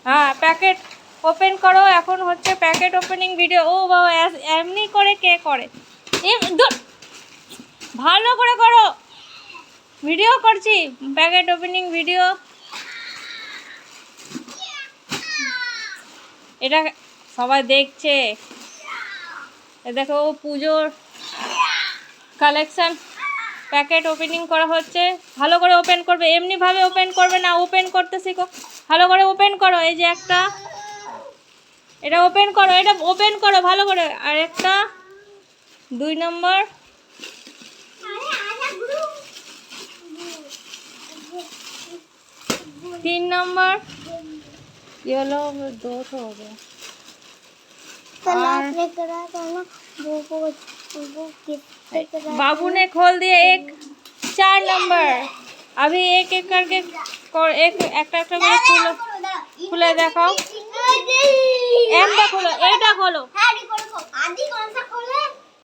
হ্যাঁ, packet open করো। এখন হচ্ছে প্যাকেট ওপেনিং ভিডিও। ও বাবা, এমনি করে কে করে? ভালো করে করো, ভিডিও করছি, প্যাকেট ওপেনিং ভিডিও। এটা সবাই দেখছে। দেখো পুজোর কালেকশন প্যাকেট ওপেনিং করা হচ্ছে। ভালো করে ওপেন করবে, এমনিভাবে ওপেন করবে না, ওপেন করতে শিখো। ভালো করে ওপেন করো। এই যে একটা, এটা ওপেন করো, এটা ওপেন করো ভালো করে। আর একটা 2 নম্বর, 3 নম্বর, ये लो 2 तो हो गया। बाबू ने खोल दिया एक 4 नंबर। अभी एक एक करके एक একটা করে খুলে দেখাও।